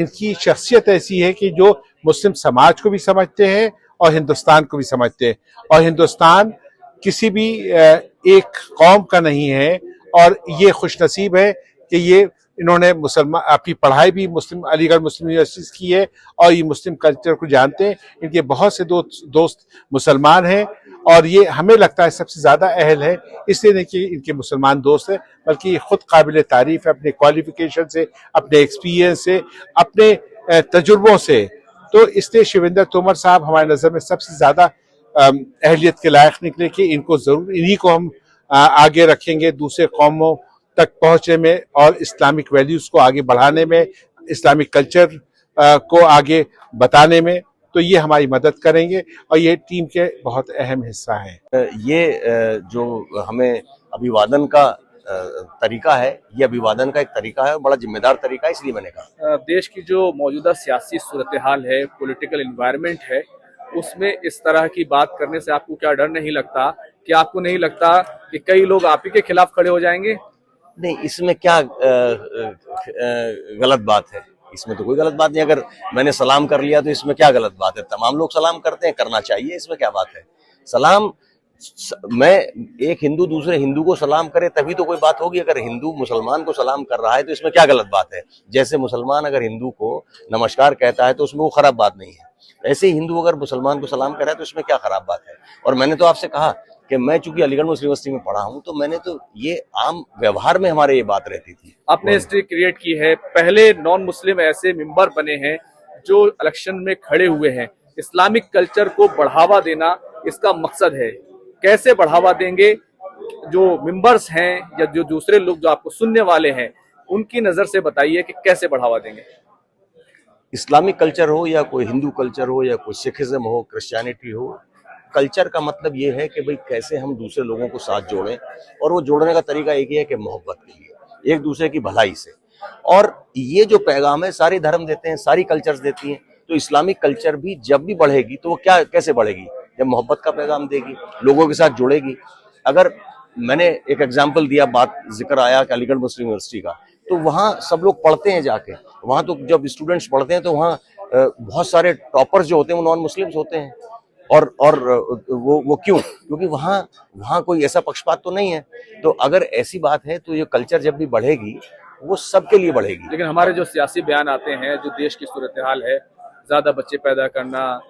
इनकी शख्सियत ऐसी है कि जो मुस्लिम समाज को भी समझते हैं और हिंदुस्तान को भी समझते हैं, और हिंदुस्तान किसी भी एक कौम का नहीं है। और ये खुशनसीब है कि ये इन्होंने मुसलमान अपनी पढ़ाई भी मुस्लिम अलीगढ़ मुस्लिम यूनिवर्सिटी की है और ये मुस्लिम कल्चर को जानते हैं। इनके बहुत से दोस्त मुसलमान हैं और ये हमें लगता है सबसे ज़्यादा अहल है, इसलिए नहीं कि इनके मुसलमान दोस्त हैं, बल्कि खुद काबिल तारीफ है अपने क्वालिफिकेशन से, अपने एक्सपीरियंस से, अपने तजुर्बों से। तो इसलिए शिवेंद्र तोमर साहब हमारे नज़र में सबसे ज़्यादा अहलियत के लायक निकले कि इनको ज़रूर इन्हीं को हम आगे रखेंगे दूसरे कौमों तक पहुंचने में और इस्लामिक वैल्यूज़ को आगे बढ़ाने में, इस्लामिक कल्चर को आगे बताने में। तो ये हमारी मदद करेंगे और ये टीम के बहुत अहम हिस्सा है। ये जो हमें अभिवादन का तरीका है, ये अभिवादन का एक तरीका है, बड़ा जिम्मेदार तरीका है, इसलिए मैंने कहा। देश की जो मौजूदा सियासी सूरत हाल है, पॉलिटिकल एनवायरनमेंट है, उसमें इस तरह की बात करने से आपको क्या डर नहीं लगता कि आपको नहीं लगता कि कई लोग आप ही के खिलाफ खड़े हो जाएंगे? नहीं, इसमें क्या गलत बात है? इसमें तो कोई गलत बात नहीं। अगर मैंने सलाम कर लिया तो इसमें क्या गलत बात है? तमाम लोग सलाम करते हैं, करना चाहिए, इसमें क्या बात है? सलाम, मैं एक हिंदू दूसरे हिंदू को सलाम करे तभी तो कोई बात होगी। अगर हिंदू मुसलमान को सलाम कर रहा है तो इसमें क्या गलत बात है? जैसे मुसलमान अगर हिंदू को नमस्कार कहता है तो उसमें वो खराब बात नहीं है, ऐसे ही हिंदू अगर मुसलमान को सलाम कर रहा है तो इसमें क्या खराब बात है? और मैंने तो आपसे कहा कि मैं चूंकि अलीगढ़ मुस्लिम यूनिवर्सिटी में पढ़ा हूं, तो मैंने तो ये आम व्यवहार में हमारे ये बात रहती थी। आपने हिस्ट्री क्रिएट की है, पहले नॉन मुस्लिम ऐसे मेंबर बने हैं जो इलेक्शन में खड़े हुए हैं। इस्लामिक कल्चर को बढ़ावा देना इसका मकसद है, कैसे बढ़ावा देंगे? जो मेंबर्स हैं या जो दूसरे लोग जो आपको सुनने वाले हैं, उनकी नजर से बताइए कि कैसे बढ़ावा देंगे। इस्लामिक कल्चर हो या कोई हिंदू कल्चर हो या कोई सिखिज्म हो, क्रिश्चियनिटी हो, कल्चर का मतलब ये है कि भाई कैसे हम दूसरे लोगों को साथ जोड़ें, और वो जोड़ने का तरीका एक ही है कि मोहब्बत के लिए, एक दूसरे की भलाई से। और ये जो पैगाम है सारे धर्म देते हैं, सारी कल्चर्स देती हैं। तो इस्लामिक कल्चर भी जब भी बढ़ेगी तो वो क्या कैसे बढ़ेगी? जब मोहब्बत का पैगाम देगी, लोगों के साथ जुड़ेगी। अगर मैंने एक एग्जाम्पल दिया, बात जिक्र आया कि अलीगढ़ मुस्लिम यूनिवर्सिटी का, तो वहाँ सब लोग पढ़ते हैं जाके, वहाँ तो जब स्टूडेंट्स पढ़ते हैं तो वहाँ बहुत सारे टॉपर्स जो होते हैं वो नॉन मुस्लिम्स होते हैं। और वो क्यों? क्योंकि वहाँ कोई ऐसा पक्षपात तो नहीं है। तो अगर ऐसी बात है तो ये कल्चर जब भी बढ़ेगी वो सबके लिए बढ़ेगी। लेकिन हमारे जो सियासी बयान आते हैं, जो देश की सूरत हाल है, ज्यादा बच्चे पैदा करना,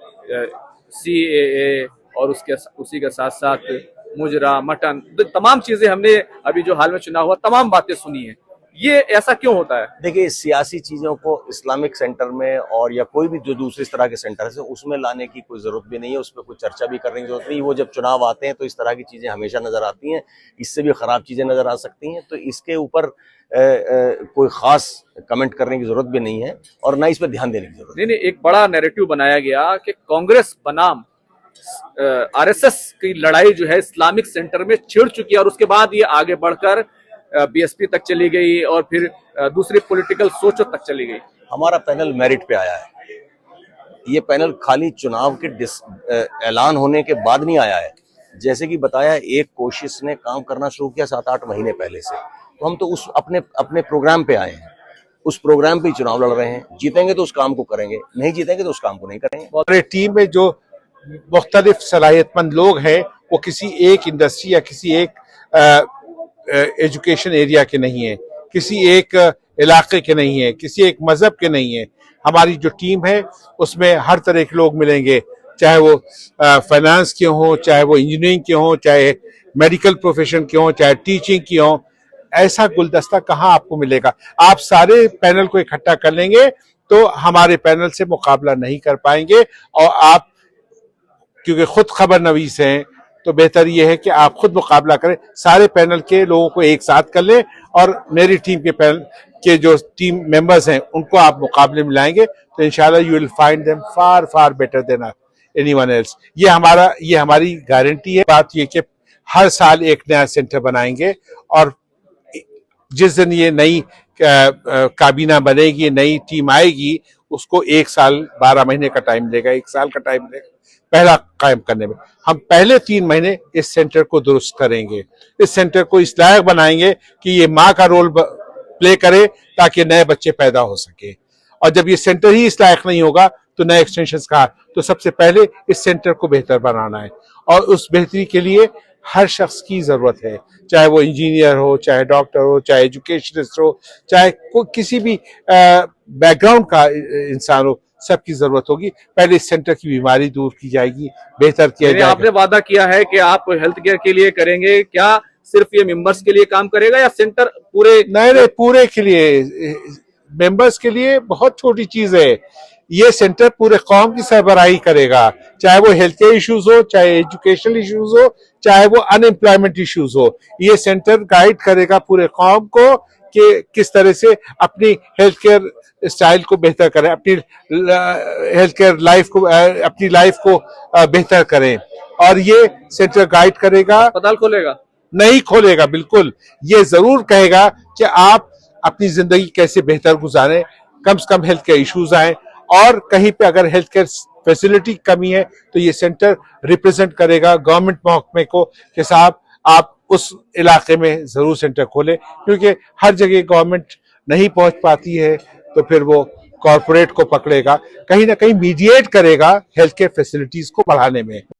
CAA और उसी के साथ साथ मुजरा, मटन, तमाम चीजें हमने अभी जो हाल में चुनाव हुआ तमाम बातें सुनी है। ये ऐसा क्यों होता है? देखिए, सियासी चीजों को इस्लामिक सेंटर में और या कोई भी जो दूसरे तरह के सेंटर है उसमें लाने की कोई जरूरत भी नहीं है, उस पर कोई चर्चा भी करने की जरूरत नहीं। वो जब चुनाव आते हैं तो इस तरह की चीजें हमेशा नजर आती हैं, इससे भी खराब चीजें नजर आ सकती हैं। तो इसके ऊपर कोई खास कमेंट करने की जरूरत भी नहीं है और ना इस पर ध्यान देने की जरूरत नहीं। एक बड़ा नैरेटिव बनाया गया कि कांग्रेस बनाम RSS की लड़ाई जो है इस्लामिक सेंटर में छिड़ चुकी है और उसके बाद ये आगे बढ़कर BSP तक चली गई और फिर दूसरी पॉलिटिकल सोचों तक चली गई। हमारा पैनल मेरिट पे आया है। ये पैनल खाली चुनाव के ऐलान होने के बाद नहीं आया है। जैसे कि बताया, एक कोशिश ने काम करना शुरू किया 7-8 महीने पहले से। तो हम तो उस अपने प्रोग्राम पे आए हैं, उस प्रोग्राम पे ही चुनाव लड़ रहे हैं। जीतेंगे तो उस काम को करेंगे, नहीं जीतेंगे तो उस काम को नहीं करेंगे। हमारे टीम में जो मुख्तलिफ सलाहियतमंद लोग हैं वो किसी एक इंडस्ट्री या किसी एक एजुकेशन एरिया के नहीं है, किसी एक इलाके के नहीं है, किसी एक मजहब के नहीं है। हमारी जो टीम है उसमें हर तरह के लोग मिलेंगे, चाहे वो फाइनेंस के हों, चाहे वो इंजीनियरिंग के हों, चाहे मेडिकल प्रोफेशन के हों, चाहे टीचिंग की हों। ऐसा गुलदस्ता कहाँ आपको मिलेगा? आप सारे पैनल को इकट्ठा कर लेंगे तो हमारे पैनल से मुकाबला नहीं कर पाएंगे। और आप क्योंकि खुद खबर नवीस हैं तो बेहतर यह है कि आप खुद मुकाबला करें, सारे पैनल के लोगों को एक साथ कर लें और मेरी टीम के पैनल के जो टीम मेंबर्स हैं उनको आप मुकाबले में लाएंगे तो इंशाल्लाह you will find them far better than anyone else. ये हमारी गारंटी है। बात ये कि हर साल एक नया सेंटर बनाएंगे और जिस दिन ये नई काबीना बनेगी, नई टीम आएगी, उसको 1 साल 12 महीने का टाइम लेगा, 1 साल का टाइम लेगा पहला कायम करने में। हम पहले 3 महीने इस सेंटर को दुरुस्त करेंगे, इस सेंटर को इस लायक बनाएंगे कि ये माँ का रोल प्ले करे ताकि नए बच्चे पैदा हो सके। और जब ये सेंटर ही इस लायक नहीं होगा तो नए एक्सटेंशन कहा। तो सबसे पहले इस सेंटर को बेहतर बनाना है और उस बेहतरी के लिए हर शख्स की जरूरत है, चाहे वो इंजीनियर हो, चाहे डॉक्टर हो, चाहे एजुकेशनिस्ट हो, चाहे किसी भी बैकग्राउंड का इंसान हो, सबकी जरूरत होगी। पहले इस सेंटर की बीमारी दूर की जाएगी, बेहतर किया जाएगा। आपने वादा किया है कि आप हेल्थ केयर के लिए करेंगे, क्या सिर्फ ये मेंबर्स के लिए काम करेगा या सेंटर पूरे? नहीं, पूरे के लिए, मेंबर्स के लिए बहुत छोटी चीज है। ये सेंटर पूरे कौम की सरबराही करेगा, चाहे वो हेल्थ केयर इश्यूज हो, चाहे एजुकेशनल इश्यूज हो, चाहे वो अनएम्प्लॉयमेंट इश्यूज हो। ये सेंटर गाइड करेगा पूरे कौम को कि किस तरह से अपनी हेल्थ केयर स्टाइल को बेहतर करें, अपनी हेल्थ केयर लाइफ को, अपनी लाइफ को बेहतर करें। और ये सेंटर गाइड करेगा। अस्पताल खोलेगा? नहीं खोलेगा, बिल्कुल। ये जरूर कहेगा कि आप अपनी जिंदगी कैसे बेहतर गुजारें, कम से कम हेल्थ केयर इश्यूज आए, और कहीं पे अगर हेल्थ केयर फैसिलिटी कमी है तो ये सेंटर रिप्रेजेंट करेगा गवर्नमेंट महकमे को कि साहब आप उस इलाके में जरूर सेंटर खोलें, क्योंकि हर जगह गवर्नमेंट नहीं पहुंच पाती है तो फिर वो कॉरपोरेट को पकड़ेगा, कहीं ना कहीं मीडिएट करेगा हेल्थ केयर फैसिलिटीज को बढ़ाने में।